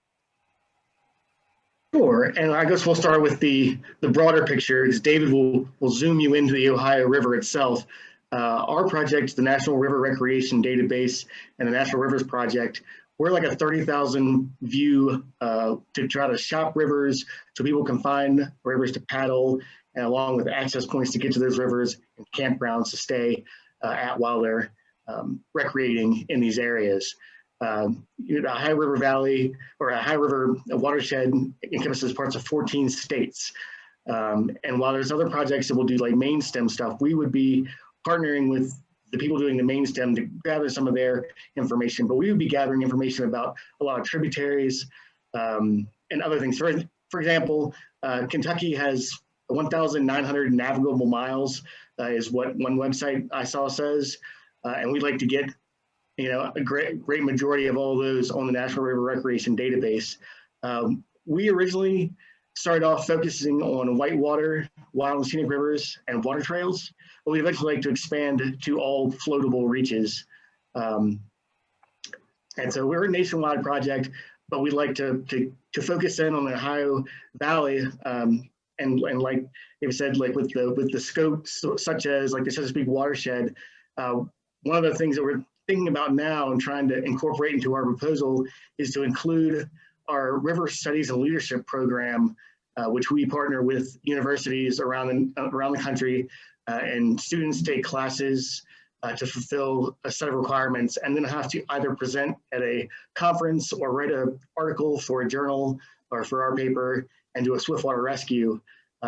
Sure, and I guess we'll start with the broader picture, because David will zoom you into the Ohio River itself. Our project, the National River Recreation Database and the National Rivers Project, we're like a 30,000 view to try to shop rivers so people can find rivers to paddle, and along with access points to get to those rivers and campgrounds to stay at while they're recreating in these areas. The Ohio River Valley, or a Ohio River watershed, encompasses parts of 14 states. And while there's other projects that will do like main stem stuff, we would be partnering with the people doing the main stem to gather some of their information, but we would be gathering information about a lot of tributaries and other things. For example, Kentucky has 1,900 navigable miles is what one website I saw says, and we'd like to get a great majority of all those on the National River Recreation Database. We originally started off focusing on whitewater, wild and scenic rivers, and water trails, but we eventually like to expand to all floatable reaches. And so we're a nationwide project, but we'd like to focus in on the Ohio Valley, and like David said, like with the scopes such as like the Chesapeake watershed. One of the things that we're thinking about now and trying to incorporate into our proposal is to include our River Studies and Leadership program, which we partner with universities around the country, and students take classes to fulfill a set of requirements, and then have to either present at a conference or write an article for a journal or for our paper and do a swiftwater rescue.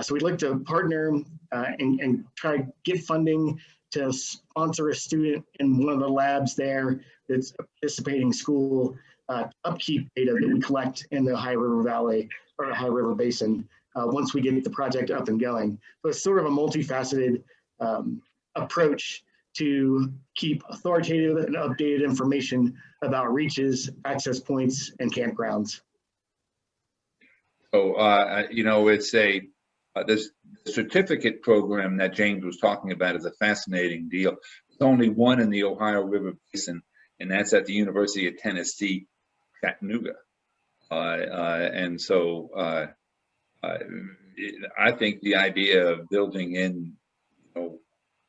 So we'd like to partner and try to get funding to sponsor a student in one of the labs there that's a participating school, upkeep data that we collect in the Ohio River Valley or Ohio River Basin once we get the project up and going. So it's sort of a multifaceted approach to keep authoritative and updated information about reaches, access points, and campgrounds. So, it's this certificate program that James was talking about is a fascinating deal. There's only one in the Ohio River Basin, and that's at the University of Tennessee, Chattanooga. And so I think the idea of building in,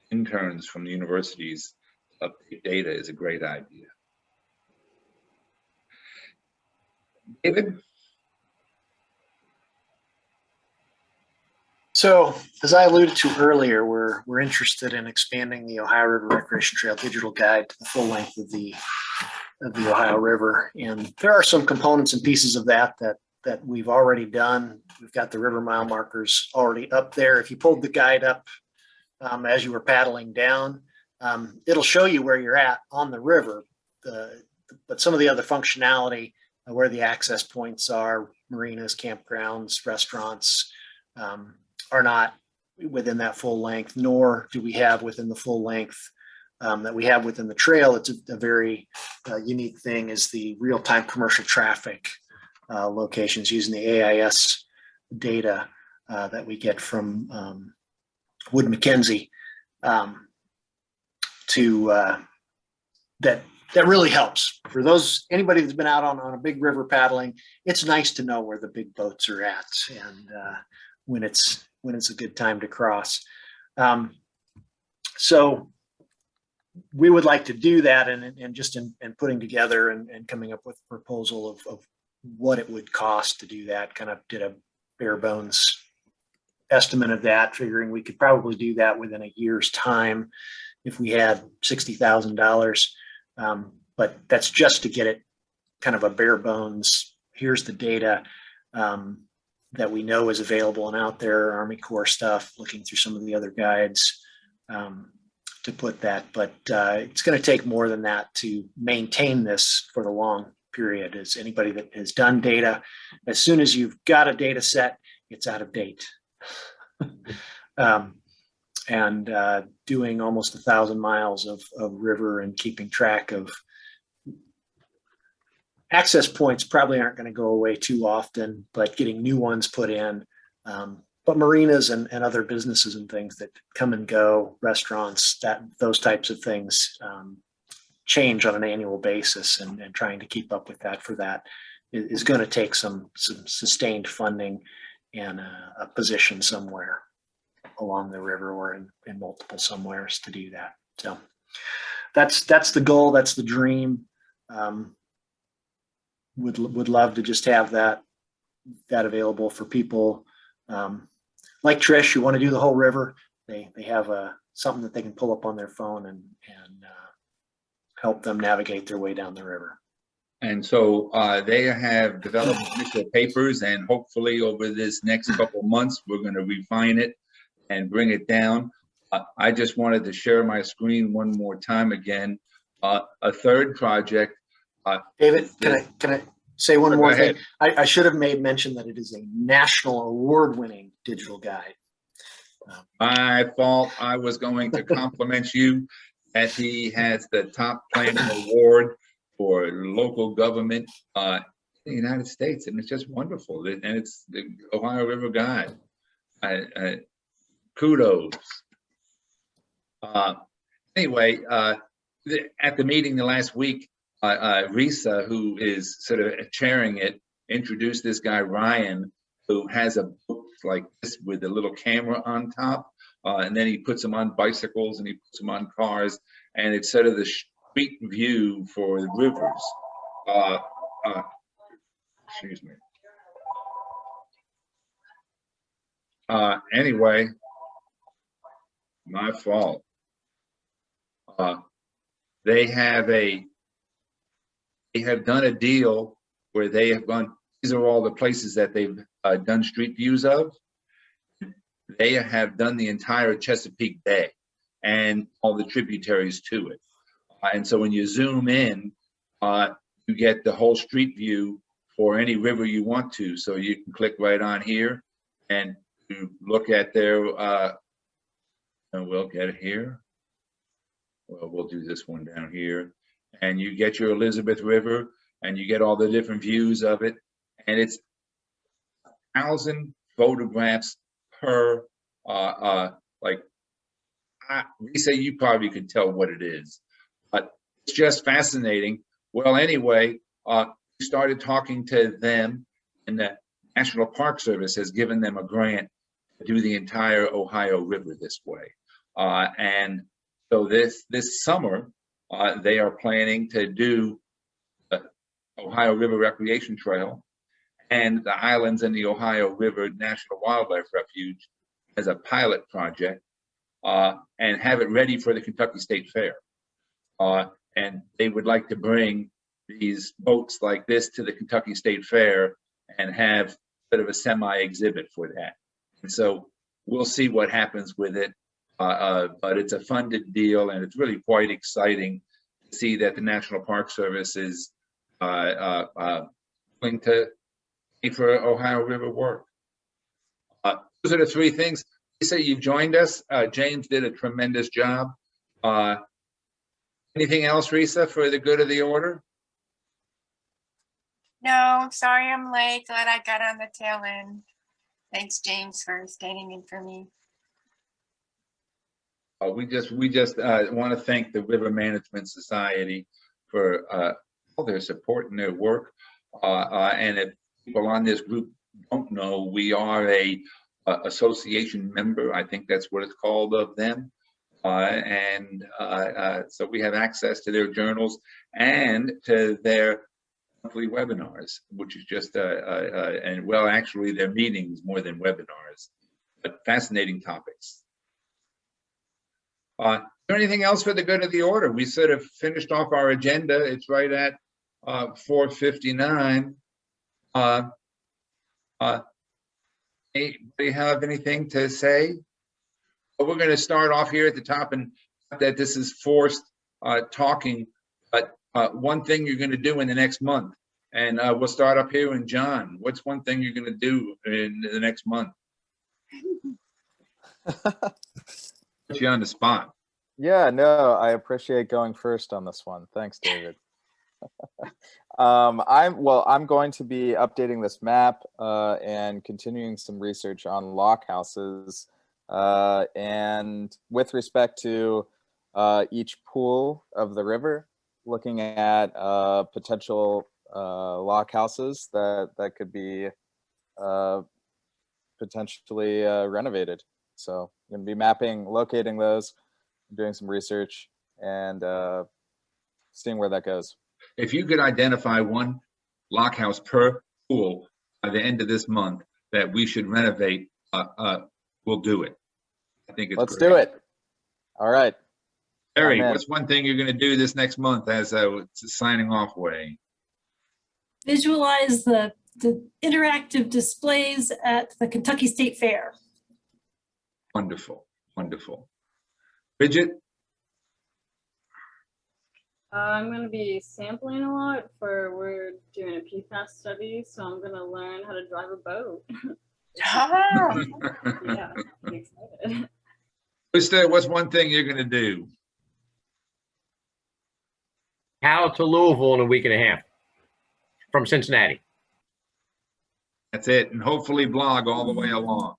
interns from the universities to update data is a great idea. David? So, as I alluded to earlier, we're interested in expanding the Ohio River Recreation Trail digital guide to the full length of the Ohio River, and there are some components and pieces of that we've already done. We've got the river mile markers already up there. If you pulled the guide up as you were paddling down, it'll show you where you're at on the river. But some of the other functionality, where the access points are, marinas, campgrounds, restaurants, are not within that full length, nor do we have within the full length that we have within the trail. It's a very unique thing is the real-time commercial traffic locations using the AIS data that we get from Wood Mackenzie that really helps for anybody that's been out on a big river paddling. It's nice to know where the big boats are at and when it's a good time to cross. So we would like to do that, and just in putting together and coming up with a proposal of what it would cost to do that. Kind of did a bare bones estimate of that, figuring we could probably do that within a year's time if we had $60,000. But that's just to get it kind of a bare bones. Here's the data that we know is available and out there, Army Corps stuff, looking through some of the other guides to put that. But it's going to take more than that to maintain this for the long period. As anybody that has done data, as soon as you've got a data set, it's out of date. And doing almost 1,000 miles of river and keeping track of access points probably aren't going to go away too often, but getting new ones put in. But marinas and other businesses and things that come and go, restaurants, those types of things change on an annual basis, and trying to keep up with that is going to take some sustained funding and a position somewhere along the river or in multiple somewheres to do that. So that's the goal. That's the dream. Would love to just have that available for people like Trish who want to do the whole river. They have something that they can pull up on their phone and help them navigate their way down the river. And so they have developed initial papers, and hopefully over this next couple of months, we're going to refine it and bring it down. I just wanted to share my screen one more time again. A third project. David, can I say one more thing? I should have made mention that it is a national award-winning digital guide. My fault. I was going to compliment you. that he has the top planning award for local government in the United States, and it's just wonderful. And it's the Ohio River Guide. Kudos. Anyway, at the meeting the last week, Risa, who is sort of chairing it, introduced this guy, Ryan, who has a boat like this with a little camera on top. And then he puts them on bicycles and he puts them on cars. And it's sort of the street view for the rivers. Excuse me. Anyway, my fault. They have done a deal where they have gone, these are all the places that they've done street views of. They have done the entire Chesapeake Bay and all the tributaries to it. And so when you zoom in, you get the whole street view for any river you want to. So you can click right on here and you look at their, and we'll get it here. Well, we'll do this one down here. And you get your Elizabeth River and you get all the different views of it. And it's 1,000 photographs per, Lisa, you probably could tell what it is, but it's just fascinating. Well, anyway, we started talking to them, and the National Park Service has given them a grant to do the entire Ohio River this way. And so this summer, they are planning to do the Ohio River Recreation Trail and the Islands in the Ohio River National Wildlife Refuge as a pilot project, and have it ready for the Kentucky State Fair. And they would like to bring these boats like this to the Kentucky State Fair and have sort of a semi-exhibit for that. And so we'll see what happens with it. But it's a funded deal, and it's really quite exciting to see that the National Park Service is willing to pay for Ohio River work. Those are the three things. Lisa, you've joined us. James did a tremendous job. Anything else, Risa, for the good of the order? No, sorry I'm late. Glad I got on the tail end. Thanks, James, for standing in for me. We just want to thank the River Management Society for all their support and their work. And if people on this group don't know, we are a association member. I think that's what it's called of them. So we have access to their journals and to their monthly webinars, which is just, and well, actually their meetings more than webinars, but fascinating topics. Is there anything else for the good of the order? We sort of finished off our agenda. It's right at 4:59. Anybody have anything to say? Well, we're going to start off here at the top, and that this is forced talking, but one thing you're going to do in the next month, and we'll start up here. And John, what's one thing you're going to do in the next month? Put you on the spot. Yeah, no, I appreciate going first on this one. Thanks, David. I'm going to be updating this map and continuing some research on lock houses. And with respect to each pool of the river, looking at potential lock houses that could be potentially renovated. So I'm going to be mapping, locating those, doing some research, and seeing where that goes. If you could identify one lock house per pool by the end of this month that we should renovate, we'll do it. I think it's Let's great. do it. All right. Barry, Amen. what's one thing you're going to do this next month as a signing off way? Visualize the interactive displays at the Kentucky State Fair. Wonderful, wonderful. Bridget? I'm going to be sampling a lot we're doing a PFAS study, so I'm going to learn how to drive a boat. Yeah, I'm excited. What's one thing you're going to do? Howell to Louisville in a week and a half from Cincinnati. That's it. And hopefully blog all the way along.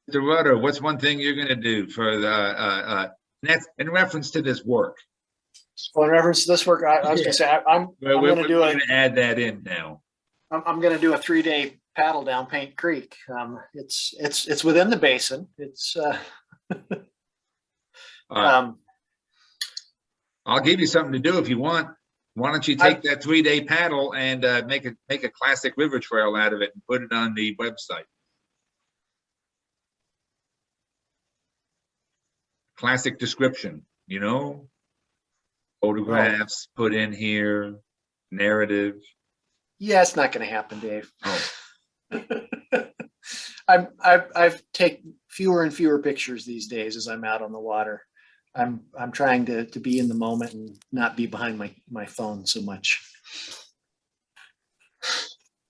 Mr. Rudder, what's one thing you're going to do for the, in reference to this work? Well, in reference to this work, I was gonna say, I'm We're gonna do going to add that in now. I'm gonna do a 3-day paddle down Paint Creek. It's within the basin. It's, I'll give you something to do if you want. Why don't you take that 3-day paddle and make a classic river trail out of it and put it on the website. Classic description, you know, photographs put in here, narrative. yeah, it's not gonna happen, Dave. Oh. I've taken fewer and fewer pictures these days as I'm out on the water. I'm trying to be in the moment and not be behind my phone so much.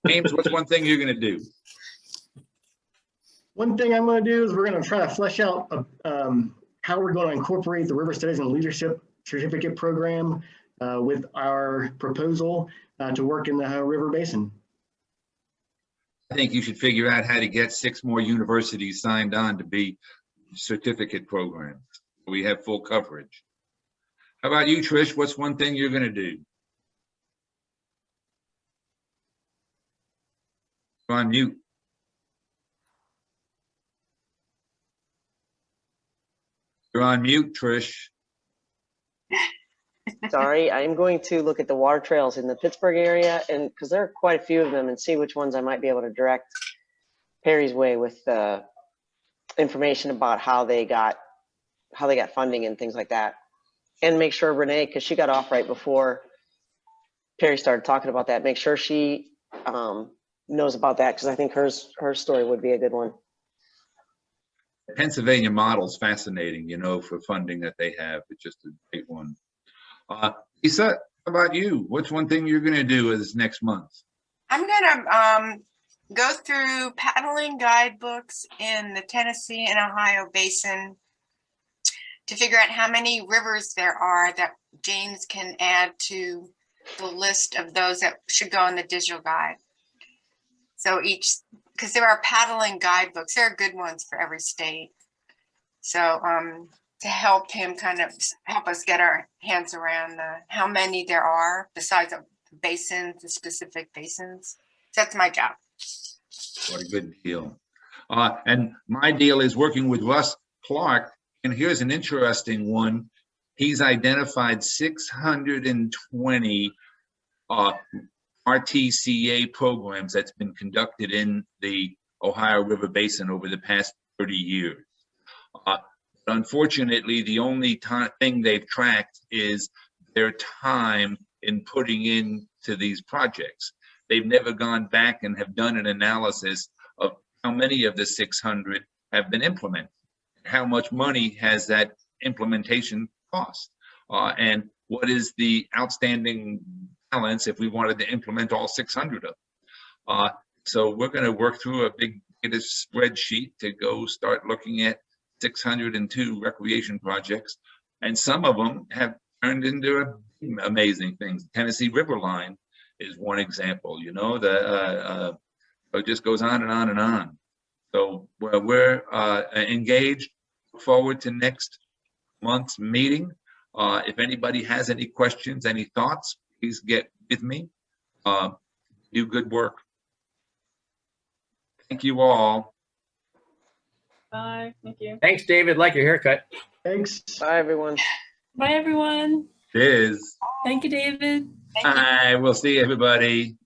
James, what's one thing you're going to do? One thing I'm going to do is we're going to try to flesh out how we're going to incorporate the River Studies and Leadership Certificate Program with our proposal to work in the Ohio River Basin. I think you should figure out how to get 6 more universities signed on to be certificate programs. We have full coverage. How about you, Trish? What's one thing you're going to do? You're on mute. You're on mute, Trish. Sorry, I'm going to look at the water trails in the Pittsburgh area, and because there are quite a few of them, and see which ones I might be able to direct Perry's way with information about how they got funding and things like that, and make sure Renee, because she got off right before Perry started talking about that, make sure she knows about that, because I think her story would be a good one. Pennsylvania model is fascinating, you know, for funding that they have. It's just a great one. Lisa, how about you? What's one thing you're going to do this next month? I'm gonna go through paddling guidebooks in the Tennessee and Ohio Basin to figure out how many rivers there are that James can add to the list of those that should go in the digital guide. So because there are paddling guidebooks, there are good ones for every state. So to help him kind of help us get our hands around how many there are besides the basins, the specific basins. So that's my job. What a good deal. And my deal is working with Russ Clark. And here's an interesting one. He's identified 620 RTCA programs that's been conducted in the Ohio River Basin over the past 30 years. Unfortunately, the only thing they've tracked is their time in putting into these projects. They've never gone back and have done an analysis of how many of the 600 have been implemented. How much money has that implementation cost? And what is the outstanding balance if we wanted to implement all 600 of them? So we're going to work through a big data spreadsheet to go start looking at 602 recreation projects. And some of them have turned into amazing things. Tennessee River Line is one example, you know, it just goes on and on and on. So we're engaged. Look forward to next month's meeting. If anybody has any questions, any thoughts, please get with me. Do good work. Thank you all. Bye. Thank you. Thanks, David. Like your haircut. Thanks. Bye, everyone. Bye, everyone. Liz. Thank you, David. Hi, we'll see everybody.